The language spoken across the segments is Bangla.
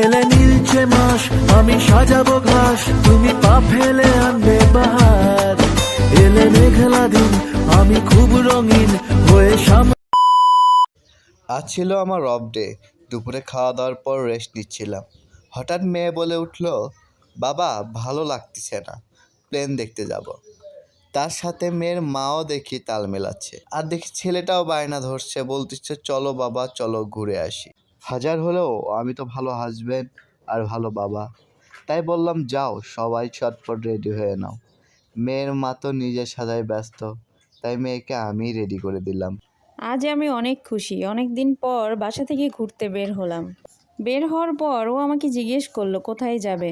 এলে নীলছে মাস, আমি সাজাবো ঘাস, তুমি পা ফেলে আনবে বাহার। এলে মেঘলা দিন, আমি খুব রঙিন হয়ে আজ ছিল আমার অফ ডে। দুপুরে খাওয়া দাওয়ার পর রেস্ট নিচ্ছিলাম। হঠাৎ মেয়ে বলে উঠল, বাবা ভালো লাগতেছে না, প্লেন দেখতে যাব। তার সাথে মেয়ের মাও দেখি তাল মেলাচ্ছে, আর দেখি ছেলেটাও বায়না ধরছে, বলতেছে চলো বাবা চলো ঘুরে আসি। হাজার হলেও আমি তো ভালো হাজবেন্ড আর ভালো বাবা, তাই বললাম যাও সবাই চটপট রেডি হয়ে নাও। মেয়ের মা তো নিজের সাজায় ব্যস্ত, তাই মেয়েকে আমিই রেডি করে দিলাম। আজ আমি অনেক খুশি। অনেক দিন পর বাসা থেকে ঘুরতে বের হলাম। বের হওয়ার পর ও আমাকে জিজ্ঞেস করলো কোথায় যাবে।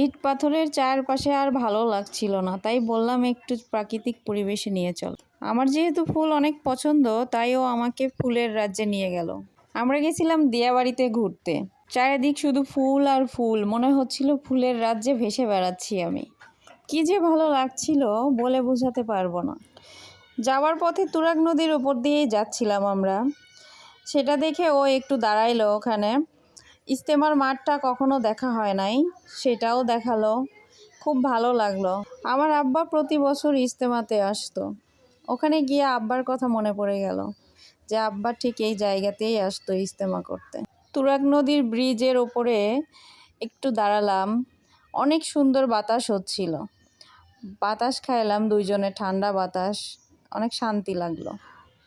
ইট পাথরের চারপাশে আর ভালো লাগছিল না, তাই বললাম একটু প্রাকৃতিক পরিবেশে নিয়ে চল। আমার যেহেতু ফুল অনেক পছন্দ, তাই ও আমাকে ফুলের রাজ্যে নিয়ে গেল। আমরা গেছিলাম দিয়াবাড়িতে ঘুরতে। চারিদিক শুধু ফুল আর ফুল, মনে হচ্ছিল ফুলের রাজ্যে ভেসে বেড়াচ্ছি আমি। কি যে ভালো লাগছিল বলে বোঝাতে পারবো না। যাওয়ার পথে তুরাগ নদীর ওপর দিয়েই যাচ্ছিলাম আমরা। সেটা দেখে ও একটু দাঁড়াইলো ওখানে। ইজতেমার মাঠটা কখনো দেখা হয় নাই, সেটাও দেখালো। খুব ভালো লাগলো। আমার আব্বা প্রতি বছর ইজতেমাতে আসতো। ওখানে গিয়ে আব্বার কথা মনে পড়ে গেল যে আব্বা ঠিক এই জায়গাতেই আসতো ইজতেমা করতে। তুরাগ নদীর ব্রিজের ওপরে একটু দাঁড়ালাম। অনেক সুন্দর বাতাস হচ্ছিল। বাতাস খাইলাম দুইজনে, ঠান্ডা বাতাস, অনেক শান্তি লাগলো।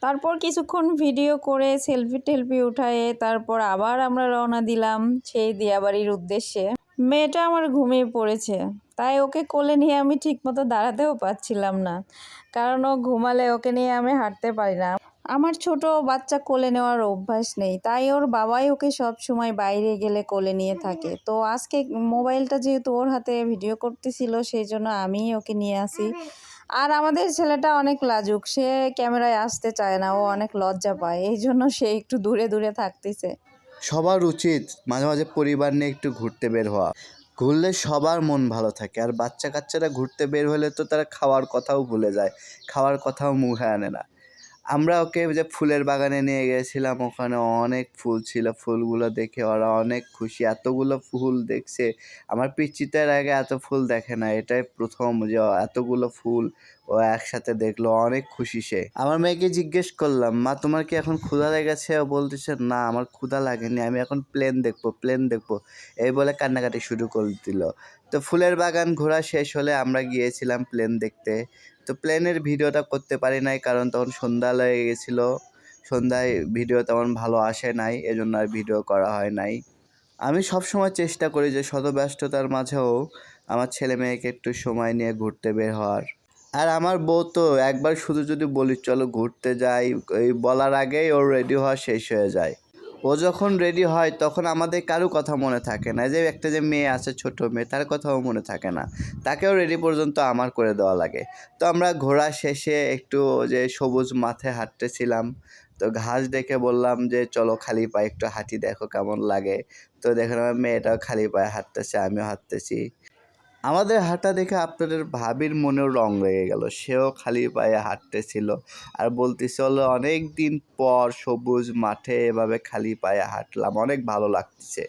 তারপর কিছুক্ষণ ভিডিও করে সেলফি টেলফি উঠায়ে তারপর আবার আমরা রওনা দিলাম সেই দিয়াবাড়ির উদ্দেশ্যে। মেয়েটা আমার ঘুমিয়ে পড়েছে, তাই ওকে কোলে নিয়ে আমি ঠিকমতো দাঁড়াতেও পারছিলাম না, কারণ ও ঘুমালে ওকে নিয়ে আমি হাঁটতে পারি না। আমার ছোট বাচ্চা কোলে নেওয়ার অভ্যাস নেই, তাই ওর বাবাই ওকে সব সময় বাইরে গেলে কোলে নিয়ে থাকে। তো আজকে মোবাইলটা যেহেতু ওর হাতে ভিডিও করতেছিল, সেই জন্য আমিই ওকে নিয়ে আসি। আর আমাদের ছেলেটা অনেক লাজুক, সে ক্যামেরায় আসতে চায় না, ও অনেক লজ্জা পায়, এই জন্য সে একটু দূরে দূরে থাকতেছে। সবার উচিত মাঝে মাঝে পরিবার নিয়ে একটু ঘুরতে বের হওয়া। ঘুরলে সবার মন ভালো থাকে। আর বাচ্চা কাচ্চারা ঘুরতে বের হলে তো তারা খাওয়ার কথাও ভুলে যায়, খাওয়ার কথাও মুখে আনে না। আমরা ওকে যে ফুলের বাগানে নিয়ে গিয়েছিলাম, ওখানে অনেক ফুল ছিল। ফুলগুলো দেখে ওরা অনেক খুশি, এতগুলো ফুল দেখছে। আমার পিচ্চিতে এর আগে এত ফুল দেখে না, এটাই প্রথম যে এতগুলো ফুল ও একসাথে দেখলো, অনেক খুশি সে। আমার মেয়েকে জিজ্ঞেস করলাম, মা তোমার কি এখন ক্ষুধা লেগেছে? ও বলতেছে না আমার ক্ষুধা লাগেনি, আমি এখন প্লেন দেখবো, প্লেন দেখবো, এই বলে কান্নাকাটি শুরু করে দিল। তো ফুলের বাগান ঘোরা শেষ হলে আমরা গিয়েছিলাম প্লেন দেখতে। তো প্লেনের ভিডিওটা করতে পারি নাই, কারণ তখন সন্ধ্যা লেগে গেছিলো। সন্ধ্যায় ভিডিও তেমন ভালো আসে নাই, এজন্য আর ভিডিও করা হয় নাই। আমি সবসময় চেষ্টা করি যে শত ব্যস্ততার মাঝেও আমার ছেলে মেয়েকে একটু সময় নিয়ে ঘুরতে বের হওয়ার। আর আমার বউ তো একবার শুধু যদি বলি চলো ঘুরতে যাই, এই বলার আগেই ওর রেডি হওয়া শেষ হয়ে যায়। ও যখন রেডি হয় তখন আমাদের কারো কথা মনে থাকে না। যে একটা যে মেয়ে আছে, ছোট মেয়ে, তার কথাও মনে থাকে না, তাকেও রেডি পর্যন্ত আমার করে দেওয়া লাগে। তো আমরা ঘোরা শেষে একটু যে সবুজ মাঠে হাঁটতেছিলাম, তো ঘাস দেখে বললাম যে চলো খালি পায়ে একটু হাঁটি, দেখো কেমন লাগে। তো দেখেন আমার মেয়েটাও খালি পায়ে হাঁটতেছে, আমিও হাঁটতেছি। আমাদের হাঁটা দেখে আপনাদের ভাবির মনেও রং লেগে গেল, সেও খালি পায়ে হাঁটতেছিল আর বলতেছিল অনেক দিন পর সবুজ মাঠে এভাবে খালি পায়ে হাঁটলাম, অনেক ভালো লাগতেছে।